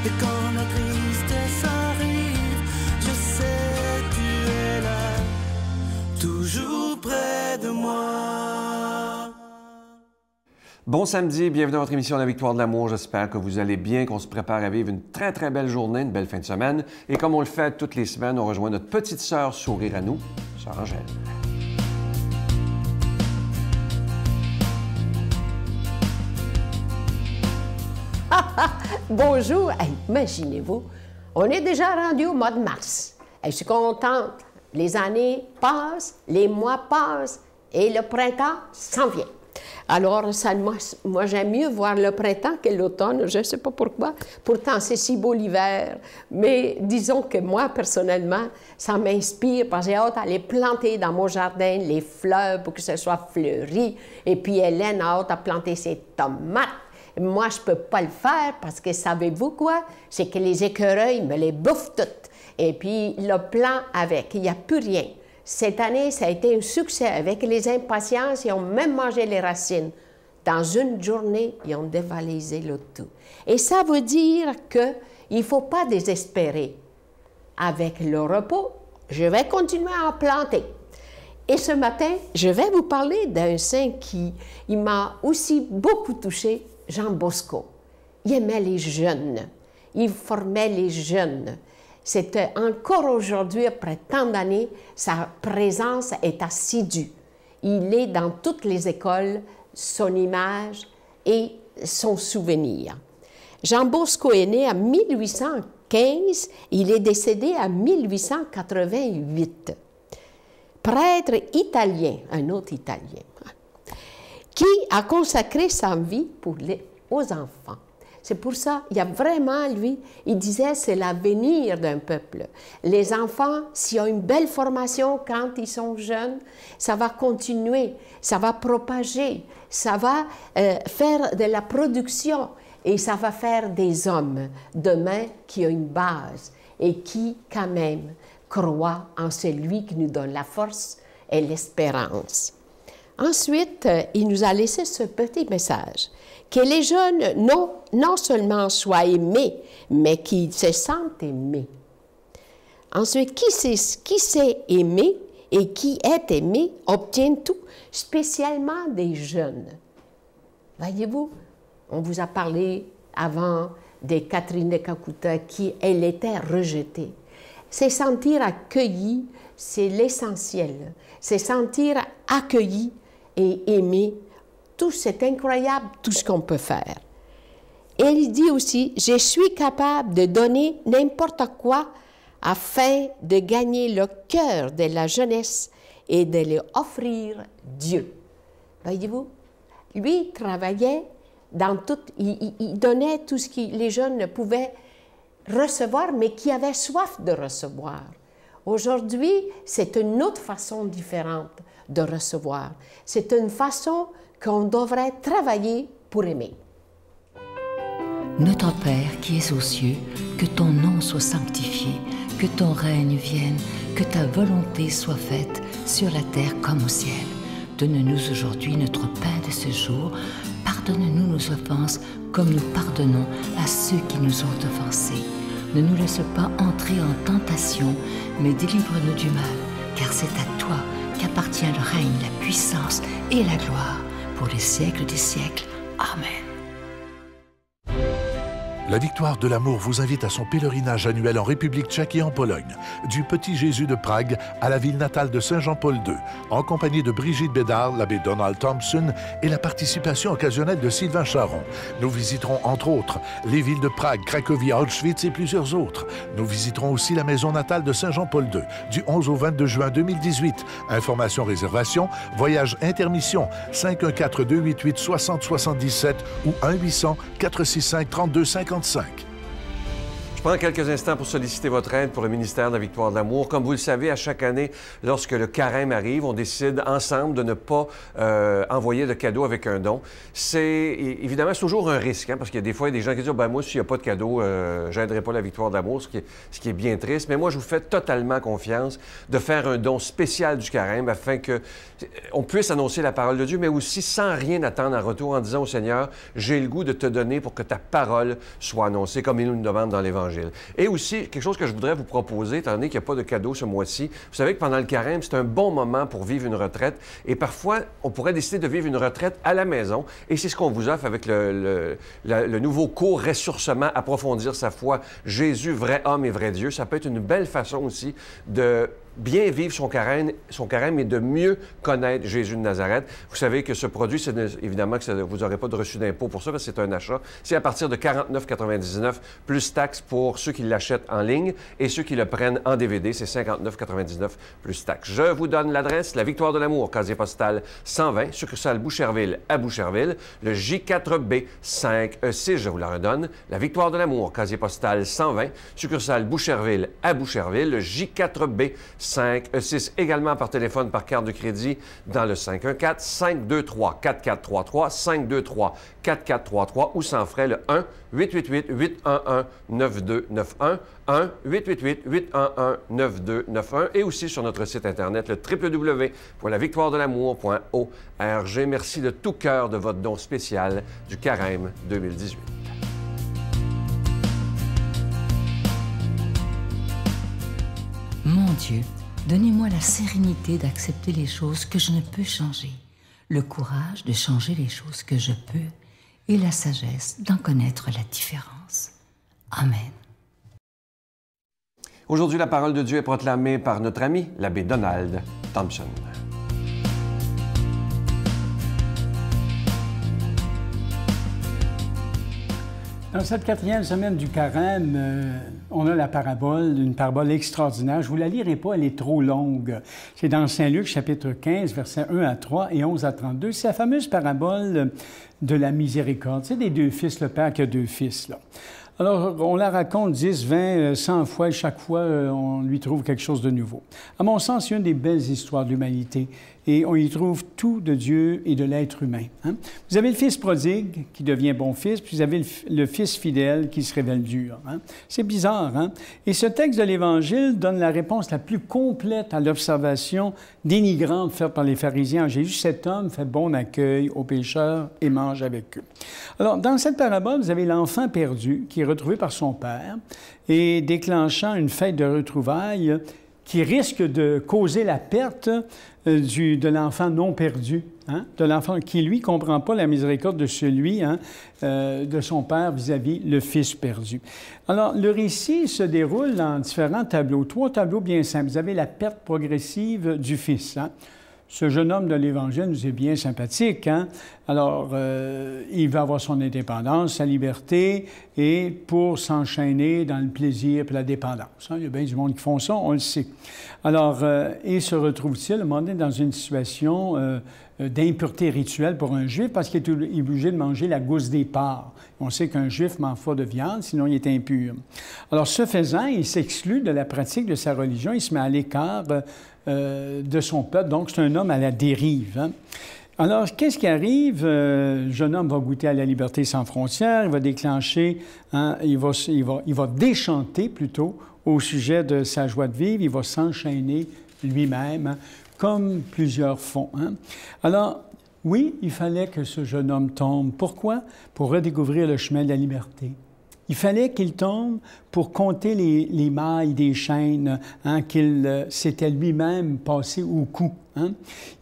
Et quand la tristesse arrive, je sais tu es là, toujours près de moi. Bon samedi, bienvenue dans votre émission La Victoire de l'amour. J'espère que vous allez bien, qu'on se prépare à vivre une très, très belle journée, une belle fin de semaine. Et comme on le fait toutes les semaines, on rejoint notre petite sœur sourire à nous, sœur Angèle. Bonjour! Hey, imaginez-vous, on est déjà rendu au mois de mars. Hey, je suis contente. Les années passent, les mois passent et le printemps s'en vient. Alors, ça, moi j'aime mieux voir le printemps que l'automne, je ne sais pas pourquoi. Pourtant, c'est si beau l'hiver. Mais disons que moi, personnellement, ça m'inspire parce que j'ai hâte d'aller planter dans mon jardin les fleurs pour que ce soit fleuri. Et puis, Hélène a hâte à planter ses tomates. Moi, je ne peux pas le faire parce que, savez-vous quoi? C'est que les écureuils me les bouffent toutes. Et puis, le plan avec, il n'y a plus rien. Cette année, ça a été un succès. Avec les impatiences, ils ont même mangé les racines. Dans une journée, ils ont dévalisé le tout. Et ça veut dire qu'il ne faut pas désespérer. Avec le repos, je vais continuer à en planter. Et ce matin, je vais vous parler d'un saint qui m'a aussi beaucoup touchée, Jean Bosco. Il aimait les jeunes. Il formait les jeunes. C'était encore aujourd'hui, après tant d'années, sa présence est assidue. Il est dans toutes les écoles, son image et son souvenir. Jean Bosco est né en 1815, il est décédé en 1888. Prêtre italien, un autre italien, qui a consacré sa vie aux enfants. C'est pour ça, il y a vraiment, lui, il disait, c'est l'avenir d'un peuple. Les enfants, s'ils ont une belle formation quand ils sont jeunes, ça va continuer, ça va propager, ça va faire de la production et ça va faire des hommes demain qui ont une base et qui, quand même, croient en celui qui nous donne la force et l'espérance. Ensuite, il nous a laissé ce petit message, que les jeunes non seulement soient aimés, mais qu'ils se sentent aimés. Ensuite, qui sait aimer et qui est aimé obtient tout, spécialement des jeunes. Voyez-vous, on vous a parlé avant de Catherine de Calcutta, elle était rejetée. C'est sentir accueilli, c'est l'essentiel. C'est sentir accueilli et aimé. Tout, c'est incroyable, tout ce qu'on peut faire. Et il dit aussi, je suis capable de donner n'importe quoi afin de gagner le cœur de la jeunesse et de leur offrir Dieu. Voyez-vous, lui, il travaillait dans tout, il donnait tout ce que les jeunes pouvaient recevoir, mais qui avaient soif de recevoir. Aujourd'hui, c'est une autre façon différente de recevoir. C'est une façon qu'on devrait travailler pour aimer. Notre Père qui es aux cieux, que ton nom soit sanctifié, que ton règne vienne, que ta volonté soit faite sur la terre comme au ciel. Donne-nous aujourd'hui notre pain de ce jour. Pardonne-nous nos offenses comme nous pardonnons à ceux qui nous ont offensés. Ne nous laisse pas entrer en tentation, mais délivre-nous du mal, car c'est à toi qu'appartient le règne, la puissance et la gloire pour les siècles des siècles. Amen. La Victoire de l'amour vous invite à son pèlerinage annuel en République tchèque et en Pologne, du Petit Jésus de Prague à la ville natale de Saint-Jean-Paul II, en compagnie de Brigitte Bédard, l'abbé Donald Thompson et la participation occasionnelle de Sylvain Charon. Nous visiterons entre autres les villes de Prague, Cracovie, Auschwitz et plusieurs autres. Nous visiterons aussi la maison natale de Saint-Jean-Paul II, du 11 au 22 juin 2018. Informations, réservations, voyage intermission, 514-288-6077 ou 1-800-465-3255. Je prends quelques instants pour solliciter votre aide pour le ministère de la Victoire de l'Amour. Comme vous le savez, à chaque année, lorsque le carême arrive, on décide ensemble de ne pas envoyer de cadeau avec un don. Évidemment, c'est toujours un risque, hein, parce qu'il y a des fois des gens qui disent « Ben moi, s'il n'y a pas de cadeau, j'aiderai pas la Victoire de l'Amour », ce qui est bien triste. Mais moi, je vous fais totalement confiance de faire un don spécial du carême afin qu'on puisse annoncer la parole de Dieu, mais aussi sans rien attendre en retour en disant au Seigneur « J'ai le goût de te donner pour que ta parole soit annoncée comme il nous le demande dans l'Évangile. » Et aussi, quelque chose que je voudrais vous proposer, étant donné qu'il n'y a pas de cadeau ce mois-ci, vous savez que pendant le carême, c'est un bon moment pour vivre une retraite. Et parfois, on pourrait décider de vivre une retraite à la maison. Et c'est ce qu'on vous offre avec le nouveau cours Ressourcement, approfondir sa foi, Jésus, vrai homme et vrai Dieu. Ça peut être une belle façon aussi de bien vivre son carême et de mieux connaître Jésus de Nazareth. Vous savez que ce produit, évidemment que vous n'aurez pas de reçu d'impôt pour ça, parce que c'est un achat. C'est à partir de 49,99 plus taxes pour ceux qui l'achètent en ligne et ceux qui le prennent en DVD, c'est 59,99 plus taxes. Je vous donne l'adresse, la Victoire de l'Amour, casier postal 120, succursale Boucherville à Boucherville, le J4B 5E6, je vous la redonne, la Victoire de l'Amour, casier postal 120, succursale Boucherville à Boucherville, le J4B 5E6, également par téléphone, par carte de crédit, dans le 514-523-4433, 523-4433, ou sans frais, le 1-888-811-9291, 1-888-811-9291, et aussi sur notre site Internet, le www.lavictoiredelamour.org. Merci de tout cœur de votre don spécial du Carême 2018. Mon Dieu, donnez-moi la sérénité d'accepter les choses que je ne peux changer, le courage de changer les choses que je peux et la sagesse d'en connaître la différence. Amen. Aujourd'hui, la parole de Dieu est proclamée par notre ami, l'abbé Donald Thompson. Dans cette 4e semaine du Carême, on a la parabole, une parabole extraordinaire. Je ne vous la lirai pas, elle est trop longue. C'est dans Saint-Luc, chapitre 15, versets 1 à 3 et 11 à 32. C'est la fameuse parabole de la miséricorde. C'est des deux fils, le père qui a deux fils, là. Alors, on la raconte 10, 20, 100 fois et chaque fois, on lui trouve quelque chose de nouveau. À mon sens, c'est une des belles histoires de l'humanité et on y trouve tout de Dieu et de l'être humain. Hein? Vous avez le fils prodigue qui devient bon fils, puis vous avez le fils fidèle qui se révèle dur. Hein? C'est bizarre, hein? Et ce texte de l'Évangile donne la réponse la plus complète à l'observation dénigrante faite par les pharisiens. Jésus, cet homme fait bon accueil aux pécheurs et mange avec eux. Alors, dans cette parabole, vous avez l'enfant perdu qui est retrouvé par son père et déclenchant une fête de retrouvailles qui risque de causer la perte de l'enfant non perdu, hein? De l'enfant qui, lui, ne comprend pas la miséricorde de celui, hein, de son père vis-à-vis le fils perdu. Alors, le récit se déroule dans différents tableaux, 3 tableaux bien simples. Vous avez la perte progressive du fils, hein? Ce jeune homme de l'Évangile nous est bien sympathique, hein? Alors, il va avoir son indépendance, sa liberté, et pour s'enchaîner dans le plaisir et la dépendance. Hein? Il y a bien du monde qui font ça, on le sait. Alors, et se retrouve-t-il à un moment donné dans une situation d'impureté rituelle pour un Juif parce qu'il est obligé de manger la gousse des porcs. On sait qu'un Juif mange pas de viande, sinon il est impur. Alors, ce faisant, il s'exclut de la pratique de sa religion, il se met à l'écart de son peuple. Donc, c'est un homme à la dérive. Hein? Alors, qu'est-ce qui arrive? Le jeune homme va goûter à la liberté sans frontières, il va déclencher, hein, il va déchanter plutôt au sujet de sa joie de vivre, il va s'enchaîner lui-même, hein, comme plusieurs font. Hein? Alors, oui, il fallait que ce jeune homme tombe. Pourquoi? Pour redécouvrir le chemin de la liberté. Il fallait qu'il tombe pour compter les mailles des chaînes, hein, qu'il s'était lui-même passé au cou. Hein.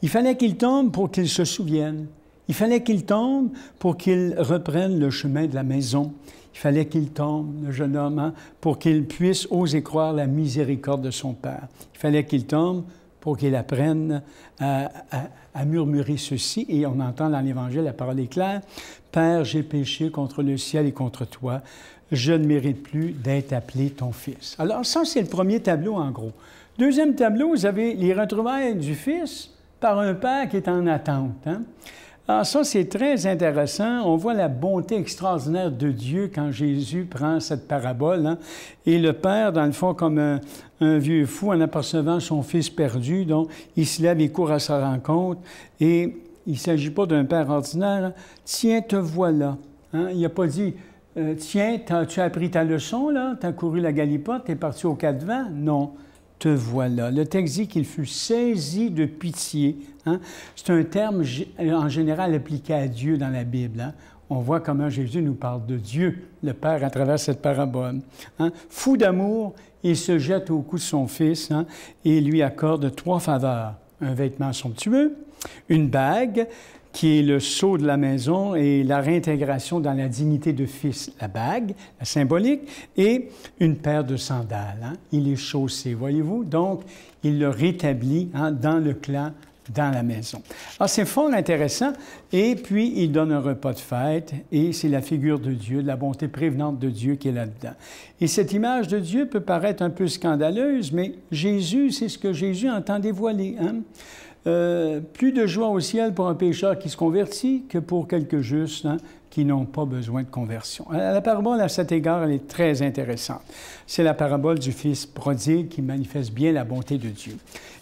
Il fallait qu'il tombe pour qu'il se souvienne. Il fallait qu'il tombe pour qu'il reprenne le chemin de la maison. Il fallait qu'il tombe, le jeune homme, hein, pour qu'il puisse oser croire la miséricorde de son Père. Il fallait qu'il tombe pour qu'il apprenne à murmurer ceci. Et on entend dans l'Évangile, la parole est claire, « Père, j'ai péché contre le ciel et contre toi. Je ne mérite plus d'être appelé ton fils. » Alors ça, c'est le premier tableau, en gros. Deuxième tableau, vous avez les retrouvailles du fils par un père qui est en attente. Hein? Alors ça, c'est très intéressant. On voit la bonté extraordinaire de Dieu quand Jésus prend cette parabole. Hein? Et le Père, dans le fond, comme un vieux fou en apercevant son fils perdu, donc il se lève et court à sa rencontre. Et il ne s'agit pas d'un père ordinaire. Hein? « Tiens, te voilà. Hein? » Il n'a pas dit « Tiens, tu as appris ta leçon, là? Tu as couru la galipote, tu es parti aux quatre vents. » Non. Te voilà. Le texte dit qu'il fut saisi de pitié. Hein? C'est un terme en général appliqué à Dieu dans la Bible. Hein? On voit comment Jésus nous parle de Dieu, le Père, à travers cette parabole. Hein? Fou d'amour, il se jette au cou de son fils, hein? Et lui accorde 3 faveurs. Un vêtement somptueux, une bague, qui est le sceau de la maison et la réintégration dans la dignité de fils, la bague, la symbolique, et une paire de sandales. Hein? Il est chaussé, voyez-vous? Donc, il le rétablit hein, dans le clan, dans la maison. Alors, c'est fort intéressant. Et puis, il donne un repas de fête, et c'est la figure de Dieu, de la bonté prévenante de Dieu qui est là-dedans. Et cette image de Dieu peut paraître un peu scandaleuse, mais Jésus, c'est ce que Jésus entend dévoiler. Hein? Plus de joie au ciel pour un pécheur qui se convertit que pour quelques justes hein, qui n'ont pas besoin de conversion. La parabole, à cet égard, elle est très intéressante. C'est la parabole du Fils prodigue qui manifeste bien la bonté de Dieu.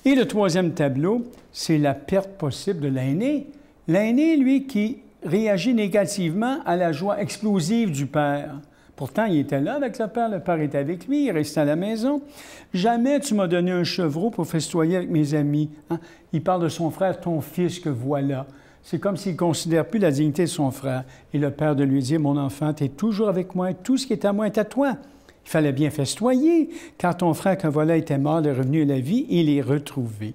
Et le 3e tableau, c'est la perte possible de l'aîné. L'aîné, lui, qui réagit négativement à la joie explosive du Père. Pourtant, il était là avec le Père était avec lui, il restait à la maison. « Jamais tu m'as donné un chevreau pour festoyer avec mes amis. Hein? » Il parle de son frère, ton fils que voilà. C'est comme s'il ne considère plus la dignité de son frère. Et le Père de lui dire, mon enfant, tu es toujours avec moi, tout ce qui est à moi est à toi. Il fallait bien festoyer, car ton frère que voilà était mort, est revenu à la vie, il est retrouvé.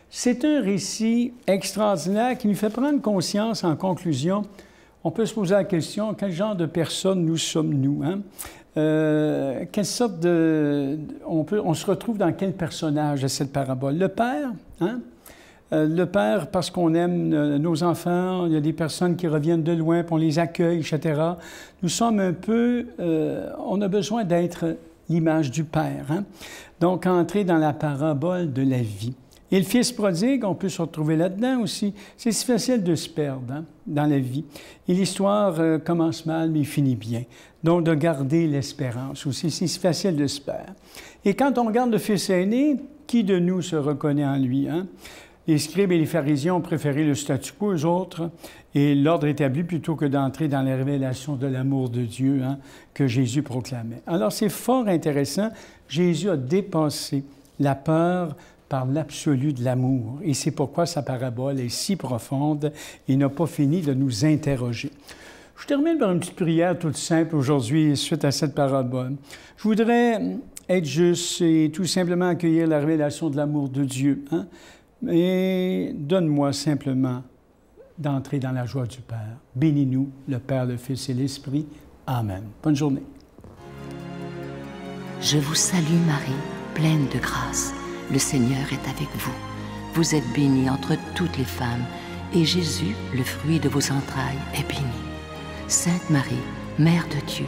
C'est un récit extraordinaire qui nous fait prendre conscience, en conclusion. On peut se poser la question, quel genre de personnes nous sommes-nous? Hein? Quelle sorte de... On se retrouve dans quel personnage de cette parabole? Le Père, hein? Le Père, parce qu'on aime nos enfants, il y a des personnes qui reviennent de loin, puis on les accueille, etc. Nous sommes un peu... on a besoin d'être l'image du Père. Hein? Donc, entrer dans la parabole de la vie. Et le Fils prodigue, on peut se retrouver là-dedans aussi. C'est si facile de se perdre hein, dans la vie. Et l'histoire commence mal, mais finit bien. Donc, de garder l'espérance aussi, c'est si facile de se perdre. Et quand on regarde le Fils aîné, qui de nous se reconnaît en lui? Hein? Les scribes et les pharisiens ont préféré le statu quo aux autres et l'ordre établi plutôt que d'entrer dans la révélation de l'amour de Dieu hein, que Jésus proclamait. Alors, c'est fort intéressant. Jésus a dépassé la peur par l'absolu de l'amour. Et c'est pourquoi sa parabole est si profonde et n'a pas fini de nous interroger. Je termine par une petite prière toute simple aujourd'hui suite à cette parabole. Je voudrais être juste et tout simplement accueillir la révélation de l'amour de Dieu. Hein? Et donne-moi simplement d'entrer dans la joie du Père. Bénis-nous, le Père, le Fils et l'Esprit. Amen. Bonne journée. Je vous salue Marie, pleine de grâce. Le Seigneur est avec vous. Vous êtes bénie entre toutes les femmes, et Jésus, le fruit de vos entrailles, est béni. Sainte Marie, Mère de Dieu,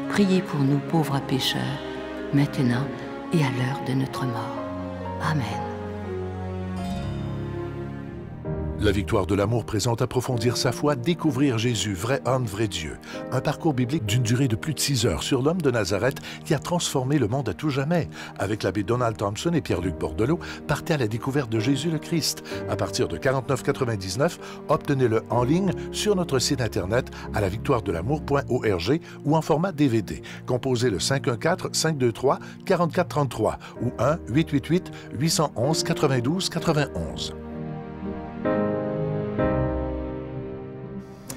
priez pour nous pauvres pécheurs, maintenant et à l'heure de notre mort. Amen. La victoire de l'amour présente Approfondir sa foi, découvrir Jésus, vrai homme, vrai Dieu. Un parcours biblique d'une durée de plus de 6 heures sur l'homme de Nazareth qui a transformé le monde à tout jamais. Avec l'abbé Donald Thompson et Pierre-Luc Bordelot, partez à la découverte de Jésus le Christ. À partir de 49,99, obtenez-le en ligne sur notre site Internet à lavictoiredelamour.org ou en format DVD. Composez le 514-523-4433 ou 1-888-811-92-91.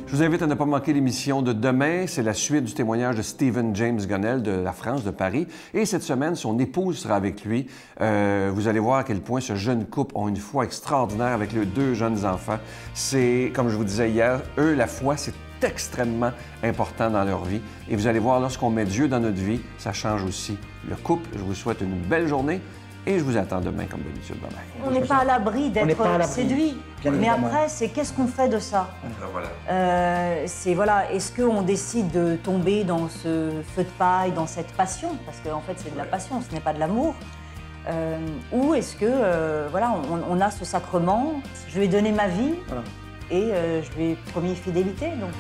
Je vous invite à ne pas manquer l'émission de demain. C'est la suite du témoignage de Stephen James Gonnell de la France, de Paris. Et cette semaine, son épouse sera avec lui. Vous allez voir à quel point ce jeune couple ont une foi extraordinaire avec leurs 2 jeunes enfants. C'est, comme je vous disais hier, eux, la foi, c'est extrêmement important dans leur vie. Et vous allez voir, lorsqu'on met Dieu dans notre vie, ça change aussi le couple. Je vous souhaite une belle journée. Et je vous attends demain, comme d'habitude. On n'est pas à l'abri d'être séduit. Mais après, c'est qu'est-ce qu'on fait de ça? Voilà. Est-ce qu'on décide de tomber dans ce feu de paille, dans cette passion? Parce qu'en fait, c'est de la passion, ce n'est pas de l'amour. Ou est-ce que, on a ce sacrement, je vais donner ma vie, et je lui ai promis fidélité. Donc,